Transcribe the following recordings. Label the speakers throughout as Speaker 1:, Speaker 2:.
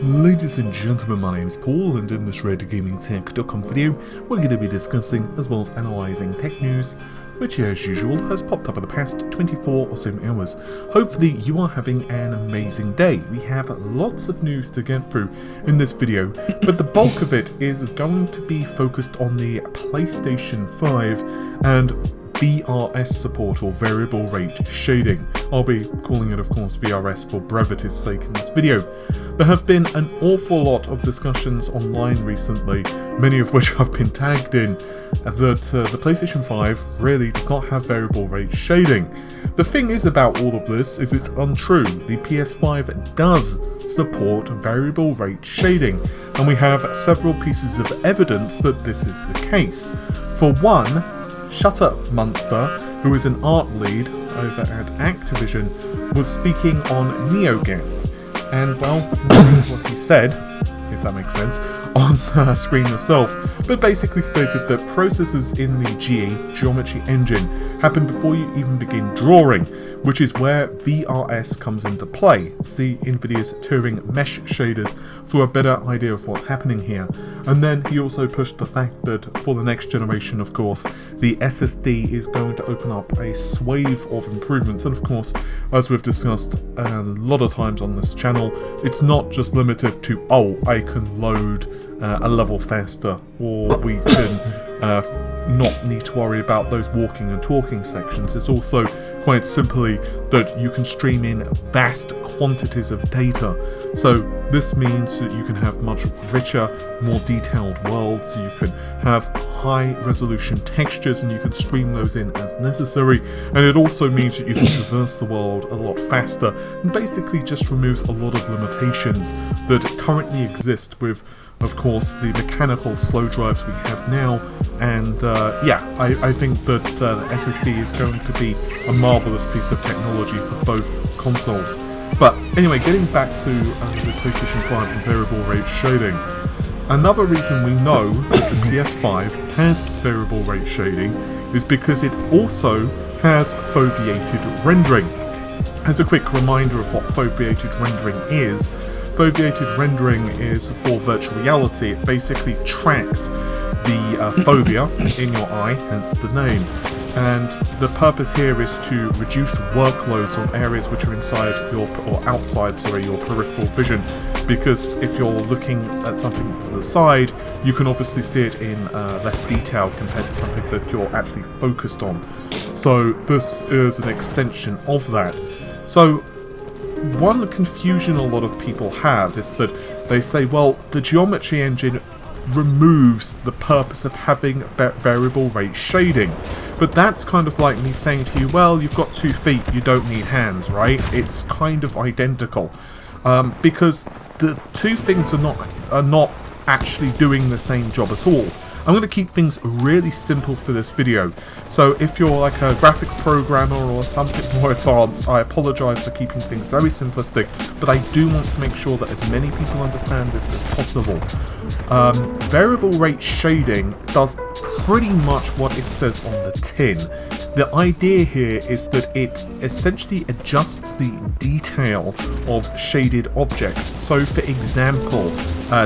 Speaker 1: Ladies and gentlemen, my name is Paul, and in this RedGamingTech.com video we're going to be discussing as well as analysing tech news which as usual has popped up in the past 24 or so hours. Hopefully you are having an amazing day. We have lots of news to get through in this video, but the bulk of it is going to be focused on the PlayStation 5 and VRS support, or variable rate shading. I'll be calling it of course VRS for brevity's sake in this video. There have been an awful lot of discussions online recently, many of which I've been tagged in, that the PlayStation 5 really does not have variable rate shading. The thing is about all of this is it's untrue. The PS5 does support variable rate shading, and we have several pieces of evidence that this is the case. For one, Shut Up Munster, who is an art lead over at Activision, was speaking on NeoGAF, and well, what he said, if that makes sense, on the screen yourself, but basically stated that processes in the geometry engine happen before you even begin drawing, which is where VRS comes into play. See Nvidia's Turing mesh shaders for a better idea of what's happening here. And then he also pushed the fact that for the next generation, of course, the SSD is going to open up a swathe of improvements. And of course, as we've discussed a lot of times on this channel, it's not just limited to, oh, I can load a level faster, or we can not need to worry about those walking and talking sections. It's also quite simply that you can stream in vast quantities of data. So this means that you can have much richer, more detailed worlds, you can have high resolution textures and you can stream those in as necessary, and it also means that you can traverse the world a lot faster, and basically just removes a lot of limitations that currently exist with, of course, the mechanical slow drives we have now. And I think that the SSD is going to be a marvellous piece of technology for both consoles. But anyway, getting back to the PlayStation 5 and variable rate shading. Another reason we know that the PS5 has variable rate shading is because it also has foveated rendering. As a quick reminder of what foveated rendering is, foveated rendering is for virtual reality. It basically tracks the fovea in your eye, hence the name. And the purpose here is to reduce workloads on areas which are inside your, or outside, sorry, your peripheral vision. Because if you're looking at something to the side, you can obviously see it in less detail compared to something that you're actually focused on. So this is an extension of that. So one confusion a lot of people have is that they say, well, the geometry engine removes the purpose of having variable rate shading. But that's kind of like me saying to you, well, you've got 2 feet, you don't need hands, right? It's kind of identical. Because the two things are not actually doing the same job at all. I'm going to keep things really simple for this video, so if you're like a graphics programmer or something more advanced, I apologise for keeping things very simplistic, but I do want to make sure that as many people understand this as possible. Variable rate shading does pretty much what it says on the tin. The idea here is that it essentially adjusts the detail of shaded objects. So for example,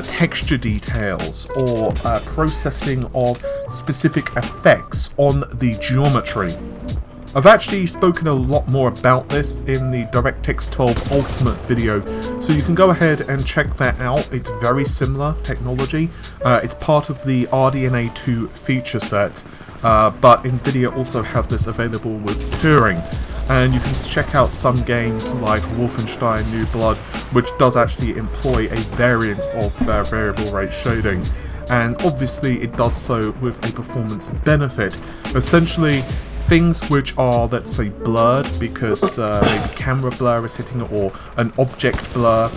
Speaker 1: texture details or processing of specific effects on the geometry. I've actually spoken a lot more about this in the DirectX 12 Ultimate video, so you can go ahead and check that out. It's very similar technology. It's part of the RDNA 2 feature set. But Nvidia also have this available with Turing, and you can check out some games like Wolfenstein New Blood, which does actually employ a variant of variable rate shading, and obviously it does so with a performance benefit. Essentially, things which are, let's say, blurred because maybe camera blur is hitting it, or an object blur,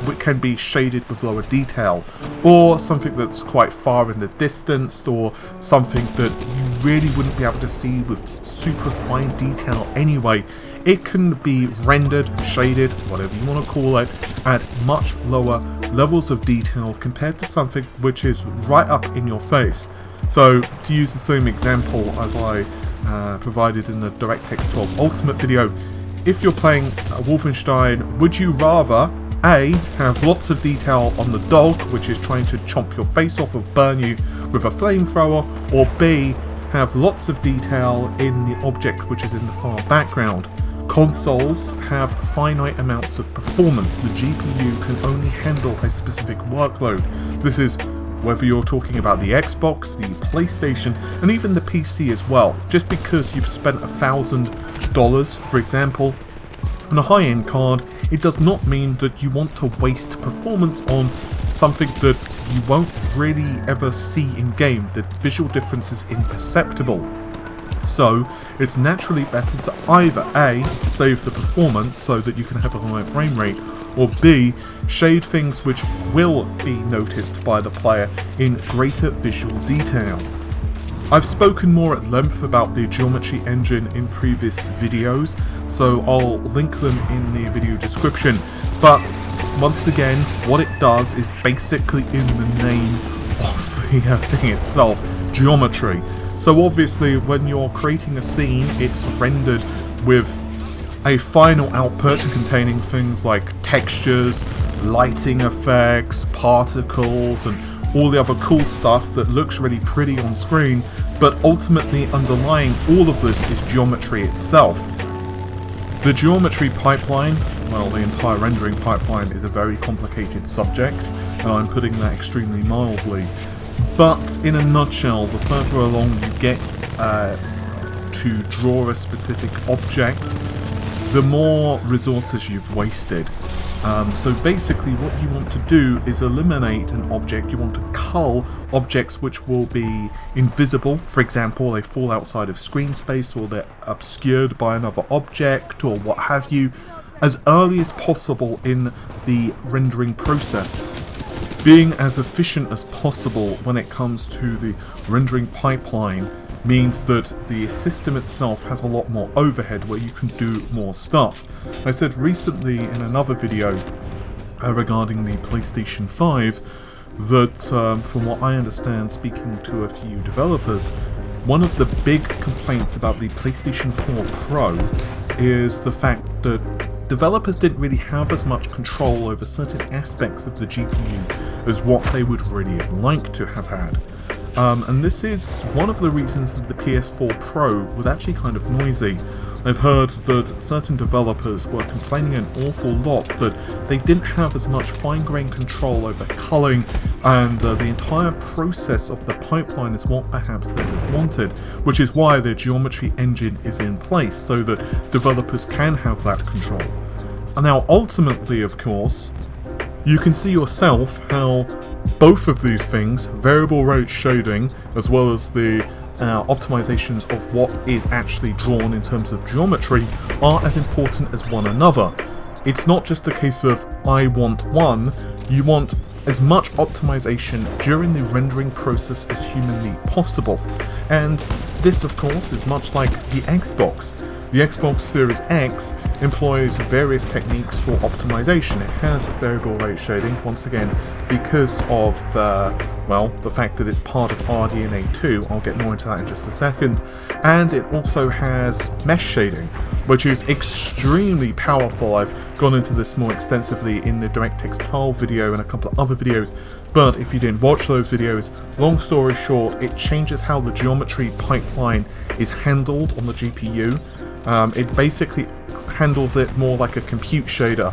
Speaker 1: which can be shaded with lower detail, or something that's quite far in the distance, or something that you really wouldn't be able to see with super fine detail anyway. It can be rendered, shaded, whatever you want to call it, at much lower levels of detail compared to something which is right up in your face. So, to use the same example as I provided in the DirectX 12 Ultimate video, if you're playing Wolfenstein, would you rather A, have lots of detail on the dog, which is trying to chomp your face off or burn you with a flamethrower, or B, have lots of detail in the object which is in the far background. Consoles have finite amounts of performance. The GPU can only handle a specific workload. This is whether you're talking about the Xbox, the PlayStation, and even the PC as well. Just because you've spent $1,000, for example, on a high-end card, it does not mean that you want to waste performance on something that you won't really ever see in-game. The visual difference is imperceptible. So, it's naturally better to either A, save the performance so that you can have a higher frame rate, or B, shade things which will be noticed by the player in greater visual detail. I've spoken more at length about the geometry engine in previous videos, so I'll link them in the video description, but once again, what it does is basically in the name of the thing itself, geometry. So obviously when you're creating a scene, it's rendered with a final output containing things like textures, lighting effects, particles, and all the other cool stuff that looks really pretty on screen, but ultimately underlying all of this is geometry itself. The geometry pipeline, well, the entire rendering pipeline is a very complicated subject, and I'm putting that extremely mildly. But in a nutshell, the further along you get to draw a specific object, the more resources you've wasted. So basically what you want to do is eliminate an object. You want to cull objects which will be invisible. For example, they fall outside of screen space, or they're obscured by another object, or what have you, as early as possible in the rendering process. Being as efficient as possible when it comes to the rendering pipeline means that the system itself has a lot more overhead where you can do more stuff. I said recently in another video regarding the PlayStation 5 that from what I understand, speaking to a few developers, one of the big complaints about the PlayStation 4 Pro is the fact that developers didn't really have as much control over certain aspects of the GPU as what they would really have liked to have had. And this is one of the reasons that the PS4 Pro was actually kind of noisy. I've heard that certain developers were complaining an awful lot that they didn't have as much fine-grained control over culling, and the entire process of the pipeline is what perhaps they would have wanted, which is why the geometry engine is in place, so that developers can have that control. And now ultimately, of course, you can see yourself how both of these things, variable rate shading as well as the optimizations of what is actually drawn in terms of geometry, are as important as one another. It's not just a case of I want one, you want as much optimization during the rendering process as humanly possible. And this, of course, is much like the Xbox. The Xbox Series X employs various techniques for optimization. It has variable rate shading, once again, because of the fact that it's part of RDNA 2. I'll get more into that in just a second. And it also has mesh shading, which is extremely powerful. I've gone into this more extensively in the DirectX 12 video and a couple of other videos, but if you didn't watch those videos, long story short, it changes how the geometry pipeline is handled on the GPU. It basically handles it more like a compute shader,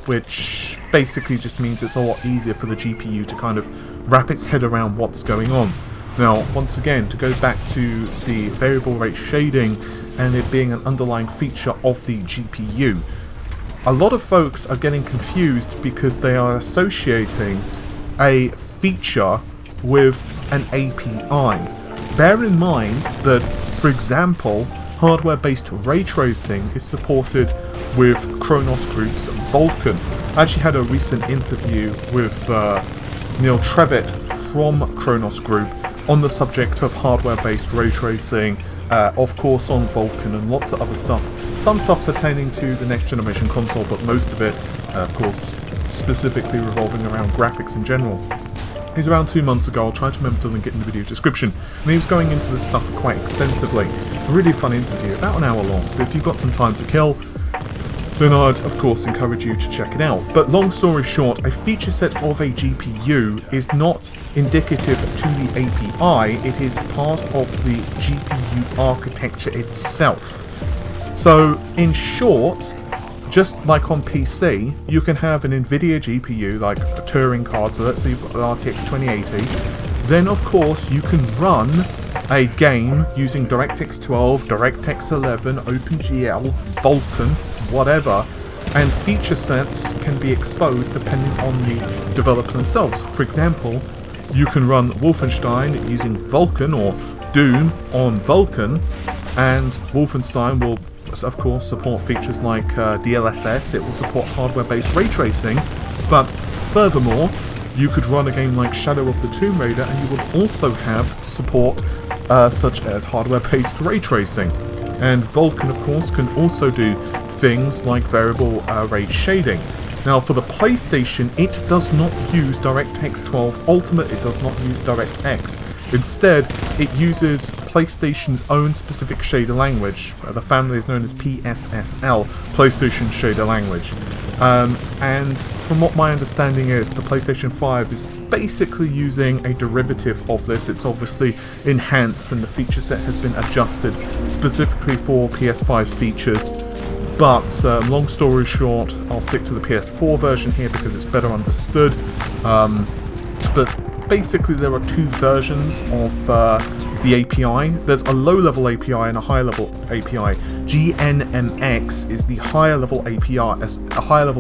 Speaker 1: which basically just means it's a lot easier for the GPU to kind of wrap its head around what's going on. Now, once again, to go back to the variable rate shading and it being an underlying feature of the GPU, a lot of folks are getting confused because they are associating a feature with an API. Bear in mind that, for example, hardware-based ray tracing is supported with Kronos Group's Vulkan. I actually had a recent interview with Neil Trevitt from Kronos Group on the subject of hardware-based ray tracing, of course on Vulkan and lots of other stuff. Some stuff pertaining to the next generation console, but most of it, of course, specifically revolving around graphics in general. It was around 2 months ago. I'll try to remember to link it in the video description. And he was going into this stuff quite extensively. A really fun interview, about an hour long, so if you've got some time to kill, then I'd of course encourage you to check it out. But long story short, a feature set of a GPU is not indicative to the API, it is part of the GPU architecture itself. So in short, just like on PC, you can have an Nvidia GPU, like a Turing card, so let's say you've got an RTX 2080, then of course you can run a game using DirectX 12, DirectX 11, OpenGL, Vulkan, whatever, and feature sets can be exposed depending on the developer themselves. For example, you can run Wolfenstein using Vulkan or Doom on Vulkan, and Wolfenstein will of course support features like DLSS, it will support hardware-based ray tracing, but furthermore, you could run a game like Shadow of the Tomb Raider and you would also have support such as hardware-based ray tracing. And Vulkan, of course, can also do things like variable rate shading. Now, for the PlayStation, it does not use DirectX 12 Ultimate, it does not use DirectX. Instead, it uses PlayStation's own specific shader language. The family is known as PSSL, PlayStation Shader Language. And from what my understanding is, the PlayStation 5 is basically using a derivative of this. It's obviously enhanced and the feature set has been adjusted specifically for PS5 features. But long story short, I'll stick to the PS4 version here because it's better understood. But basically there are two versions of the API. There's a low-level API and a high-level API. GNMX is the higher-level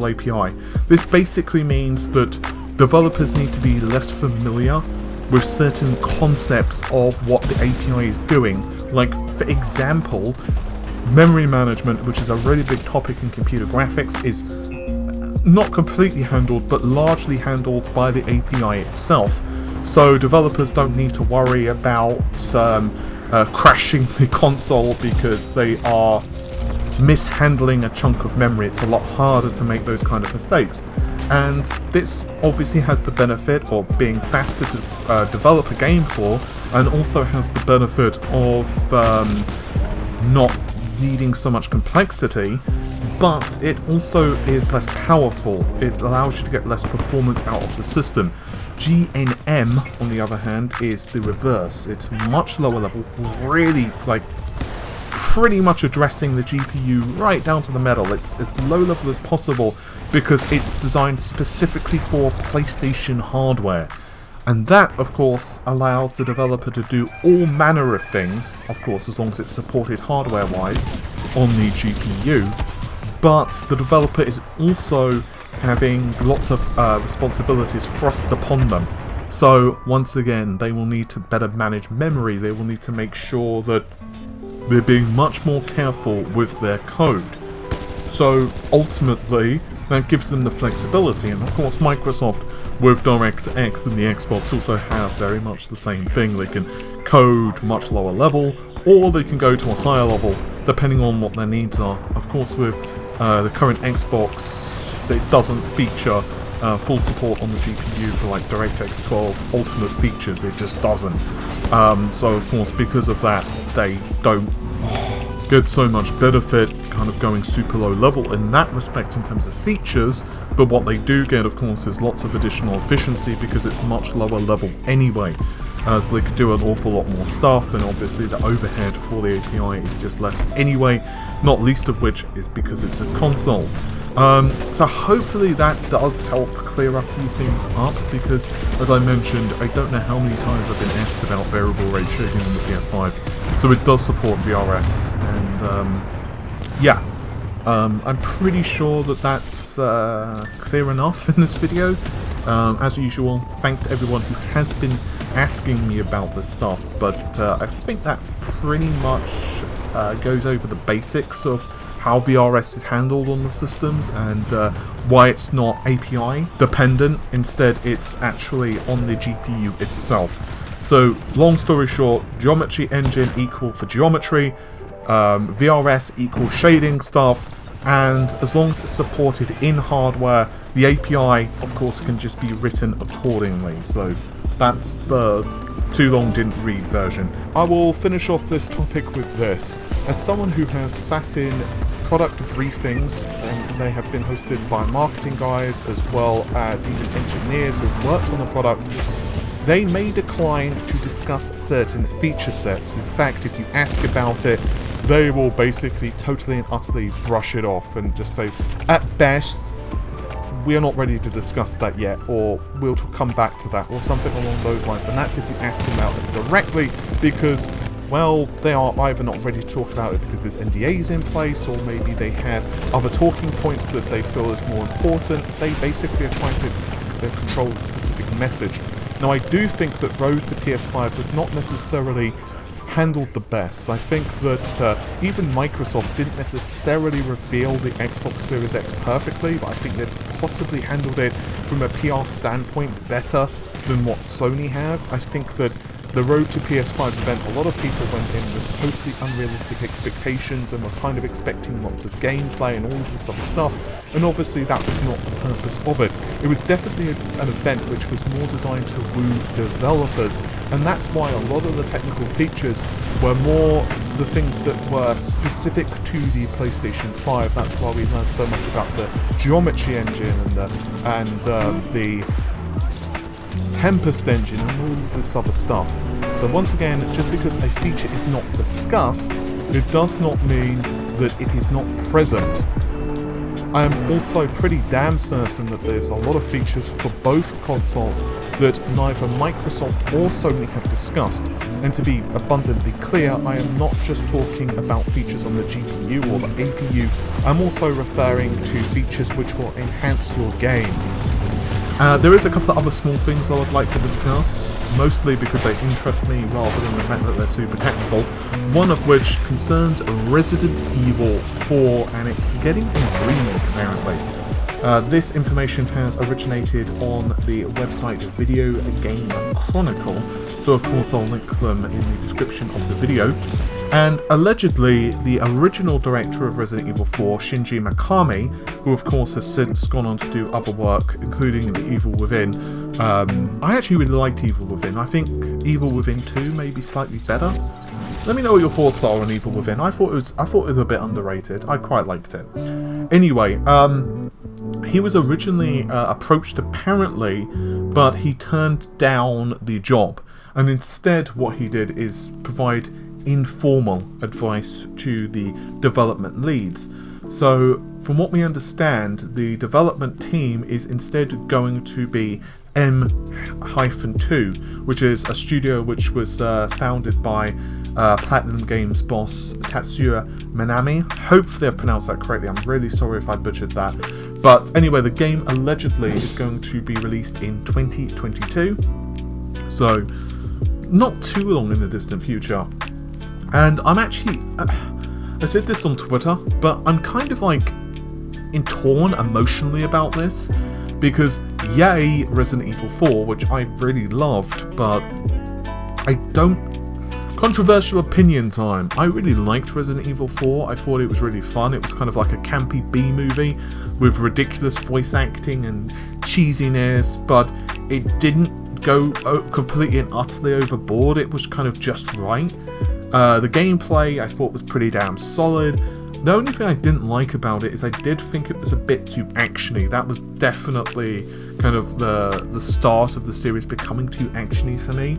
Speaker 1: API. This basically means that developers need to be less familiar with certain concepts of what the API is doing. Like, for example, memory management, which is a really big topic in computer graphics, is not completely handled, but largely handled by the API itself. So developers don't need to worry about crashing the console because they are mishandling a chunk of memory. It's a lot harder to make those kind of mistakes. And this obviously has the benefit of being faster to develop a game for, and also has the benefit of not needing so much complexity, but it also is less powerful. It allows you to get less performance out of the system. GNM, on the other hand, is the reverse. It's much lower level, really, like, pretty much addressing the GPU right down to the metal. It's as low level as possible because it's designed specifically for PlayStation hardware. And that, of course, allows the developer to do all manner of things, of course, as long as it's supported hardware-wise on the GPU. But the developer is also having lots of responsibilities thrust upon them. So, once again, they will need to better manage memory, they will need to make sure that they're being much more careful with their code. So, ultimately, that gives them the flexibility, and of course Microsoft with DirectX and the Xbox also have very much the same thing. They can code much lower level, or they can go to a higher level, depending on what their needs are. Of course, with the current Xbox, it doesn't feature full support on the GPU for like DirectX 12 Ultimate features, it just doesn't. So of course, because of that, they don't get so much benefit kind of going super low level in that respect in terms of features, but what they do get, of course, is lots of additional efficiency because it's much lower level anyway. So they could do an awful lot more stuff, and obviously the overhead for the API is just less anyway, not least of which is because it's a console. So hopefully that does help clear a few things up, because as I mentioned, I don't know how many times I've been asked about variable rate shading on the PS5. So it does support VRS, and yeah, I'm pretty sure that that's clear enough in this video. As usual, thanks to everyone who has been asking me about this stuff, but I think that pretty much goes over the basics of how VRS is handled on the systems and why it's not API dependent. Instead, it's actually on the GPU itself. So, long story short, geometry engine equal for geometry, VRS equals shading stuff, and as long as it's supported in hardware, the API, of course, can just be written accordingly. So that's the too long didn't read version. I will finish off this topic with this. As someone who has sat in product briefings, and they have been hosted by marketing guys as well as even engineers who have worked on the product. They may decline to discuss certain feature sets. In fact, if you ask about it, they will basically totally and utterly brush it off and just say, at best, we are not ready to discuss that yet, or we'll come back to that, or something along those lines. And that's if you ask them about it directly, because, well, they are either not ready to talk about it because there's NDAs in place, or maybe they have other talking points that they feel is more important. They basically are trying to control a specific message. Now, I do think that Road to PS5 was not necessarily handled the best. I think that even Microsoft didn't necessarily reveal the Xbox Series X perfectly, but I think they possibly handled it from a PR standpoint better than what Sony have. I think that the Road to PS5 event, a lot of people went in with totally unrealistic expectations and were kind of expecting lots of gameplay and all of this other stuff, and obviously that was not the purpose of it. It was definitely an event which was more designed to woo developers, and that's why a lot of the technical features were more the things that were specific to the PlayStation 5. That's why we learned so much about the geometry engine and the Tempest engine and all of this other stuff. So once again, just because a feature is not discussed, it does not mean that it is not present. I am also pretty damn certain that there's a lot of features for both consoles that neither Microsoft or Sony have discussed. And to be abundantly clear, I am not just talking about features on the GPU or the APU, I'm also referring to features which will enhance your game. There is a couple of other small things I would like to discuss, mostly because they interest me rather than the fact that they're super technical. One of which concerns Resident Evil 4, and it's getting a remake apparently. This information has originated on the website Video Game Chronicle, so of course I'll link them in the description of the video. And allegedly, the original director of Resident Evil 4, Shinji Mikami, who of course has since gone on to do other work, including The Evil Within. I actually really liked Evil Within. I think Evil Within 2 may be slightly better. Let me know what your thoughts are on Evil Within. I thought it was a bit underrated. I quite liked it. Anyway, he was originally approached apparently, but he turned down the job. And instead what he did is provide informal advice to the development leads. So from what we understand, the development team is instead going to be M-2, which is a studio which was founded by Platinum Games boss Tatsuya Minami. Hopefully I've pronounced that correctly. I'm really sorry if I butchered that. But anyway, the game allegedly is going to be released in 2022. So not too long in the distant future. And I'm actually, I said this on Twitter, but I'm kind of like torn emotionally about this, because yay Resident Evil 4, which I really loved, but controversial opinion time. I really liked Resident Evil 4, I thought it was really fun. It was kind of like a campy B-movie with ridiculous voice acting and cheesiness, but it didn't go completely and utterly overboard. It was kind of just right. The gameplay I thought was pretty damn solid. The only thing I didn't like about it is I did think it was a bit too actiony. That was definitely kind of the start of the series becoming too actiony for me.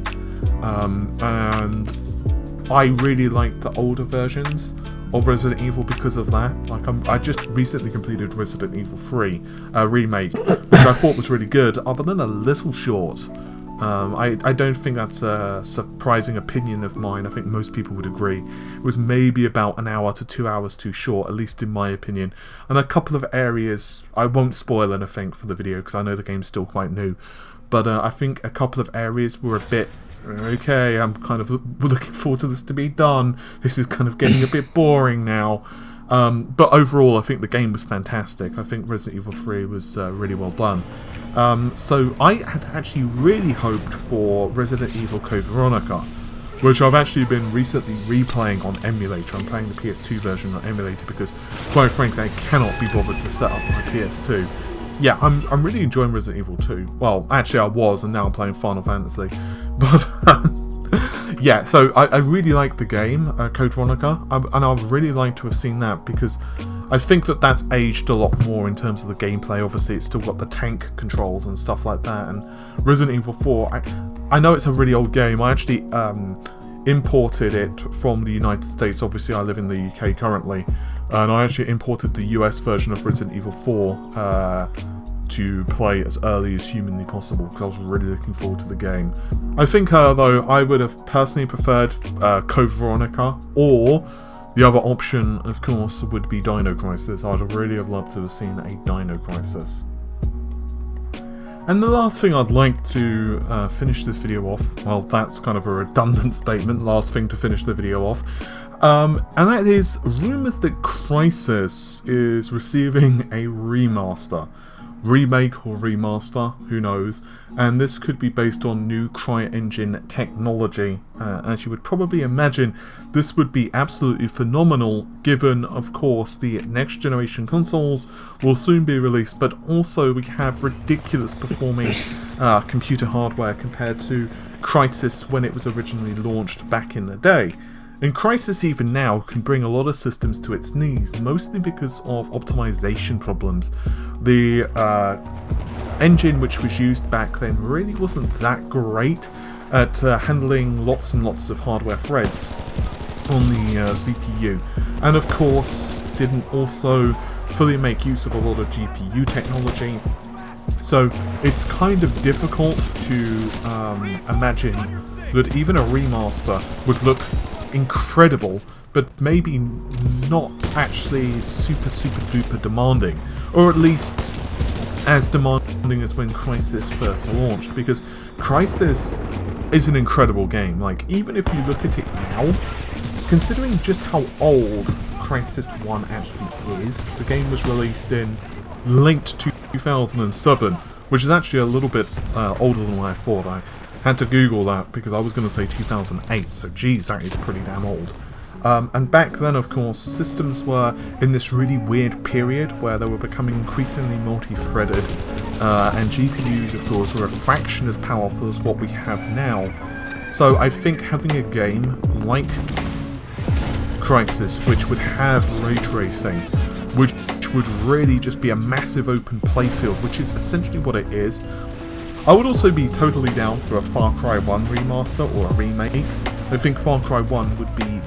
Speaker 1: And I really liked the older versions of Resident Evil because of that. Like I just recently completed Resident Evil 3 remake, which I thought was really good, other than a little short. I don't think that's a surprising opinion of mine. I think most people would agree. It was maybe about an hour to 2 hours too short, at least in my opinion. And a couple of areas, I won't spoil anything for the video because I know the game's still quite new. But I think a couple of areas were a bit, okay, I'm kind of looking forward to this to be done. This is kind of getting a bit boring now. But overall, I think the game was fantastic. I think Resident Evil 3 was really well done. So I had actually really hoped for Resident Evil Code Veronica, which I've actually been recently replaying on emulator. I'm playing the PS2 version on emulator because, quite frankly, I cannot be bothered to set up my PS2. Yeah, I'm really enjoying Resident Evil 2. Well, actually I was, and now I'm playing Final Fantasy. But yeah, so I really like the game, Code Veronica, and I would really like to have seen that, because I think that that's aged a lot more in terms of the gameplay. Obviously, it's still got the tank controls and stuff like that, and Resident Evil 4, I know it's a really old game. I actually imported it from the United States. Obviously, I live in the UK currently, and I actually imported the US version of Resident Evil 4 to play as early as humanly possible, because I was really looking forward to the game. I think, though, I would have personally preferred Code Veronica, or the other option, of course, would be Dino Crisis. I'd really have loved to have seen a Dino Crisis. And the last thing I'd like to finish this video off, well, that's kind of a redundant statement, last thing to finish the video off, and that is rumours that Crysis is receiving a remaster. Remake or remaster, who knows, and this could be based on new CryEngine technology. As you would probably imagine, this would be absolutely phenomenal, given, of course, the next generation consoles will soon be released, but also we have ridiculous performing computer hardware compared to Crysis when it was originally launched back in the day. And Crysis even now can bring a lot of systems to its knees, mostly because of optimization problems. The engine which was used back then really wasn't that great at handling lots and lots of hardware threads on the CPU, and of course didn't also fully make use of a lot of GPU technology. So it's kind of difficult to imagine that even a remaster would look incredible, but maybe not actually super duper demanding, or at least as demanding as when Crysis first launched, because Crysis is an incredible game. Like, even if you look at it now, considering just how old Crysis 1 actually is, the game was released in late 2007, which is actually a little bit older than what I thought. I had to Google that because I was going to say 2008, so geez, that is pretty damn old. And back then, of course, systems were in this really weird period where they were becoming increasingly multi-threaded, and GPUs, of course, were a fraction as powerful as what we have now. So I think having a game like Crysis, which would have ray tracing, which would really just be a massive open playfield, which is essentially what it is. I would also be totally down for a Far Cry 1 remaster or a remake. I think Far Cry 1 would be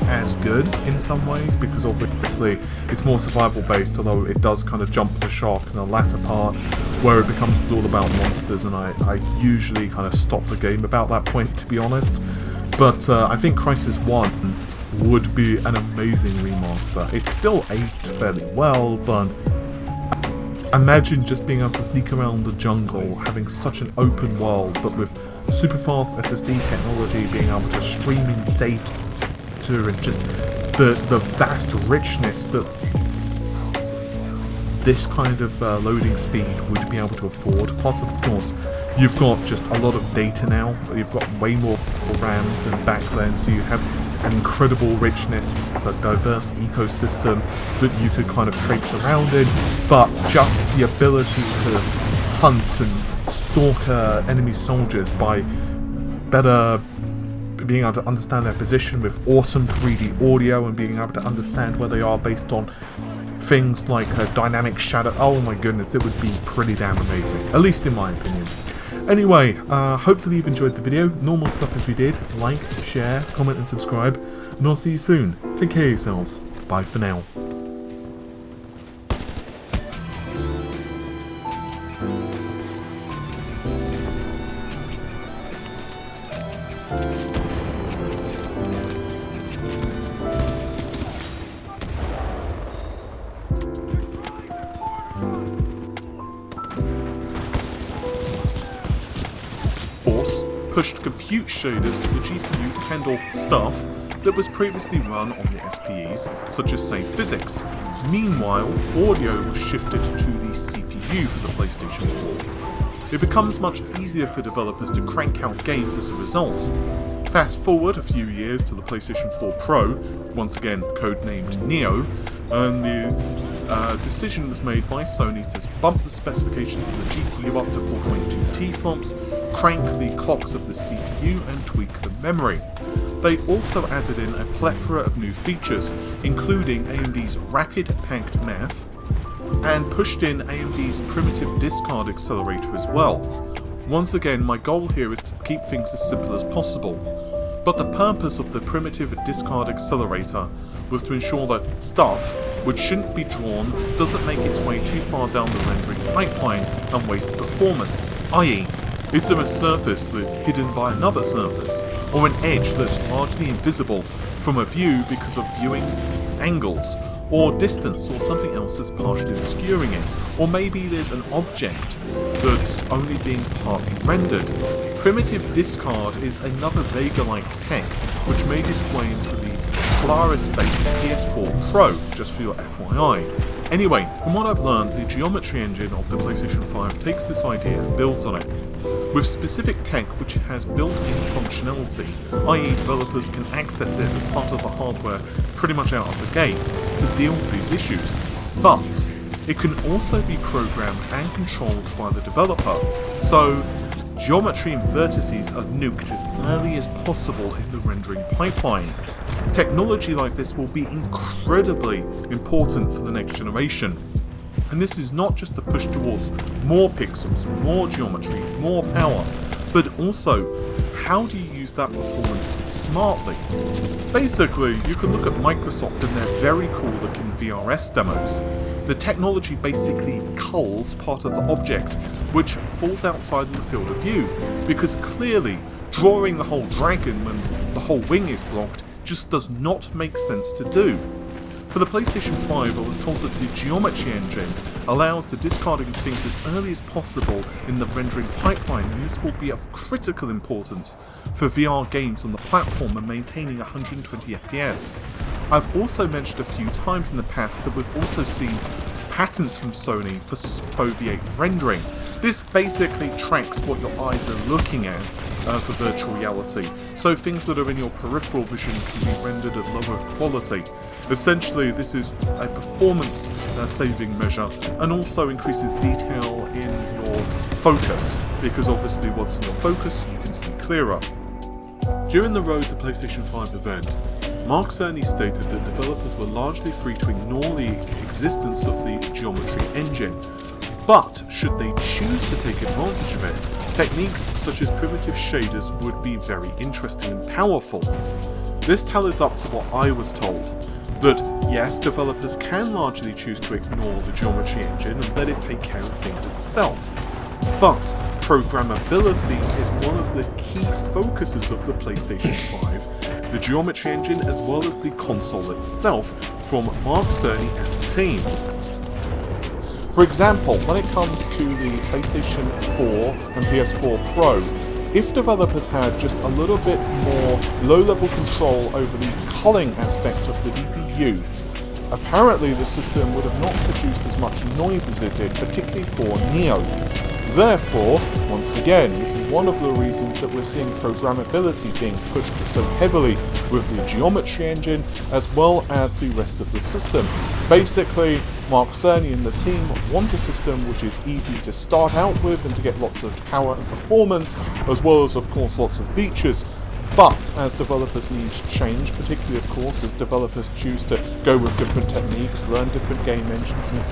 Speaker 1: as good in some ways, because obviously it's more survival based, although it does kind of jump the shark in the latter part where it becomes all about monsters, and I usually kind of stop the game about that point, to be honest. But I think Crysis 1 would be an amazing remaster. It's still aged fairly well, but imagine just being able to sneak around the jungle, having such an open world, but with super fast SSD technology, being able to stream in data, and just the vast richness that this kind of loading speed would be able to afford. Plus, of course, you've got just a lot of data now. You've got way more RAM than back then, so you have an incredible richness, a diverse ecosystem that you could kind of traipse around in, but just the ability to hunt and stalk enemy soldiers by better being able to understand their position with awesome 3D audio, and being able to understand where they are based on things like dynamic shadow. Oh my goodness, it would be pretty damn amazing, at least in my opinion. Anyway, hopefully you've enjoyed the video. Normal stuff if you did. Like, share, comment and subscribe, and I'll see you soon. Take care of yourselves. Bye for now. Pushed compute shaders to the GPU to handle stuff that was previously run on the SPEs, such as, say, physics. Meanwhile, audio was shifted to the CPU for the PlayStation 4. It becomes much easier for developers to crank out games as a result. Fast forward a few years to the PlayStation 4 Pro, once again codenamed Neo, and the decision was made by Sony to bump the specifications of the GPU up to 4.2 teraflops, crank the clocks of the CPU and tweak the memory. They also added in a plethora of new features, including AMD's Rapid Packed Math, and pushed in AMD's Primitive Discard Accelerator as well. Once again, my goal here is to keep things as simple as possible, but the purpose of the Primitive Discard Accelerator was to ensure that stuff which shouldn't be drawn doesn't make its way too far down the rendering pipeline and waste performance, i.e., is there a surface that's hidden by another surface, or an edge that's largely invisible from a view because of viewing angles, or distance, or something else that's partially obscuring it, or maybe there's an object that's only being partly rendered. Primitive Discard is another Vega-like tech which made its way into the Polaris-based PS4 Pro, just for your FYI. Anyway, from what I've learned, the geometry engine of the PlayStation 5 takes this idea and builds on it, with specific tech which has built-in functionality, i.e. developers can access it as part of the hardware pretty much out of the gate to deal with these issues, but it can also be programmed and controlled by the developer, so geometry and vertices are nuked as early as possible in the rendering pipeline. Technology like this will be incredibly important for the next generation. And this is not just a push towards more pixels, more geometry, more power, but also, how do you use that performance smartly? Basically, you can look at Microsoft and their very cool looking VRS demos. The technology basically culls part of the object, which falls outside the field of view, because clearly, drawing the whole dragon when the whole wing is blocked just does not make sense to do. For the PlayStation 5, I was told that the geometry engine allows the discarding things as early as possible in the rendering pipeline, and this will be of critical importance for VR games on the platform and maintaining 120 FPS. I've also mentioned a few times in the past that we've also seen patents from Sony for foveate rendering. This basically tracks what your eyes are looking at for virtual reality, so things that are in your peripheral vision can be rendered at lower quality. Essentially, this is a performance saving measure and also increases detail in your focus, because obviously what's in your focus you can see clearer. During the Road to PlayStation 5 event, Mark Cerny stated that developers were largely free to ignore the existence of the geometry engine, but should they choose to take advantage of it, techniques such as primitive shaders would be very interesting and powerful. This tallies up to what I was told, that yes, developers can largely choose to ignore the geometry engine and let it take care of things itself, but programmability is one of the key focuses of the PlayStation 5, the geometry engine as well as the console itself, from Mark Cerny and the team. For example, when it comes to the PlayStation 4 and PS4 Pro, if developers had just a little bit more low-level control over the culling aspect of the DPU, apparently the system would have not produced as much noise as it did, particularly for Neo. Therefore, once again, this is one of the reasons that we're seeing programmability being pushed so heavily with the geometry engine as well as the rest of the system. Basically, Mark Cerny and the team want a system which is easy to start out with and to get lots of power and performance, as well as of course lots of features. But as developers' needs change, particularly of course as developers choose to go with different techniques, learn different game engines and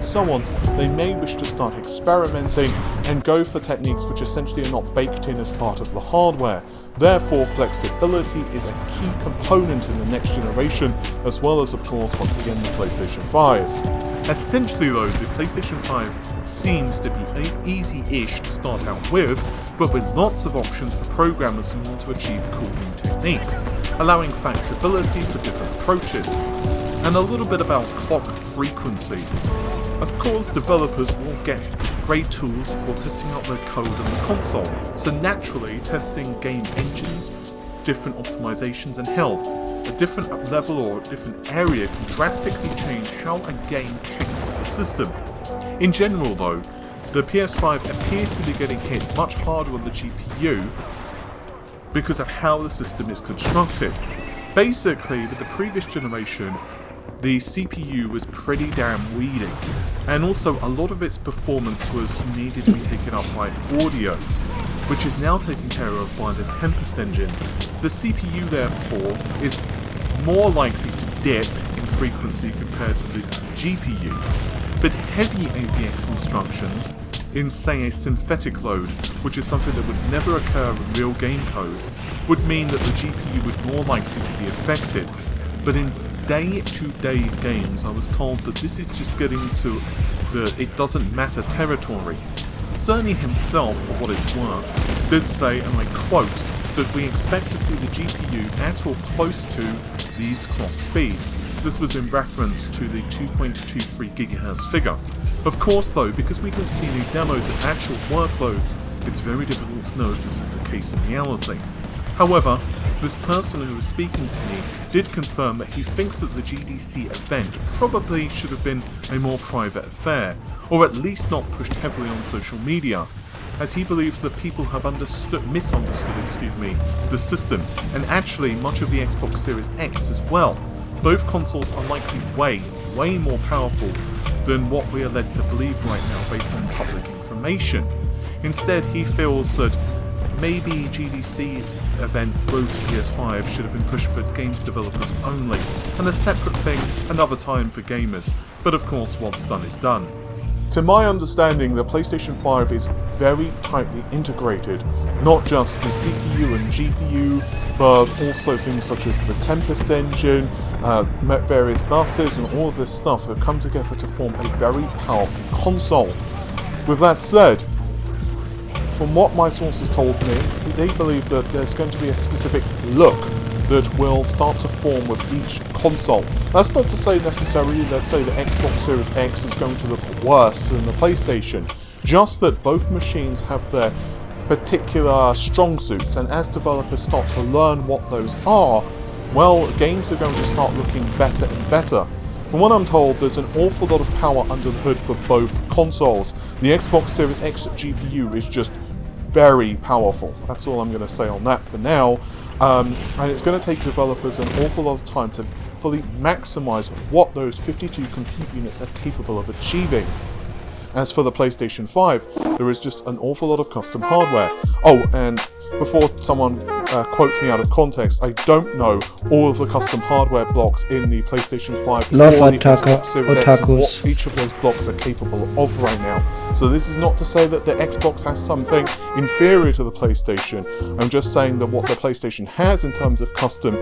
Speaker 1: so on, they may wish to start experimenting and go for techniques which essentially are not baked in as part of the hardware. Therefore, flexibility is a key component in the next generation, as well as of course once again the PlayStation 5. Essentially though, the PlayStation 5 seems to be easy-ish to start out with, but with lots of options for programmers who want to achieve cool new techniques, allowing flexibility for different approaches. And a little bit about clock frequency. Of course, developers will get great tools for testing out their code on the console, so naturally testing game engines, different optimizations, and hell, a different level or a different area can drastically change how a game texts the system. In general though, the PS5 appears to be getting hit much harder on the GPU because of how the system is constructed. Basically, with the previous generation, the CPU was pretty damn weedy, and also a lot of its performance was needed to be taken up by audio. which is now taken care of by the Tempest engine. The CPU therefore is more likely to dip in frequency compared to the GPU, but heavy AVX instructions in, say, a synthetic load, which is something that would never occur in real game code, would mean that the GPU would more likely to be affected. But in day-to-day games, I was told that this is just getting to the it doesn't matter territory. Cerny himself, for what it's worth, did say, and I quote, that we expect to see the GPU at or close to these clock speeds. This was in reference to the 2.23 GHz figure. Of course though, because we didn't see any demos of actual workloads, it's very difficult to know if this is the case in reality. However, this person who was speaking to me did confirm that he thinks that the GDC event probably should have been a more private affair, or at least not pushed heavily on social media, as he believes that people have misunderstood the system, and actually much of the Xbox Series X as well. Both consoles are likely way more powerful than what we are led to believe right now based on public information. Instead, he feels that maybe GDC event Road to PS5 should have been pushed for games developers only, and a separate thing another time for gamers, but of course what's done is done. To my understanding, the PlayStation 5 is very tightly integrated, not just the CPU and GPU, but also things such as the Tempest engine, various buses, and all of this stuff have come together to form a very powerful console. With that said, from what my sources told me, they believe that there's going to be a specific look that will start to form with each console. That's not to say necessarily that, say, the Xbox Series X is going to look worse than the PlayStation, just that both machines have their particular strong suits, and as developers start to learn what those are, well, games are going to start looking better and better. From what I'm told, there's an awful lot of power under the hood for both consoles. The Xbox Series X GPU is just very powerful. That's all I'm going to say on that for now. And it's going to take developers an awful lot of time to fully maximize what those 52 compute units are capable of achieving. As for the PlayStation 5, there is just an awful lot of custom hardware. Oh, and before someone quotes me out of context, I don't know all of the custom hardware blocks in the PlayStation 5 or the Xbox Series X and what each of those blocks are capable of right now. So this is not to say that the Xbox has something inferior to the PlayStation. I'm just saying that what the PlayStation has in terms of custom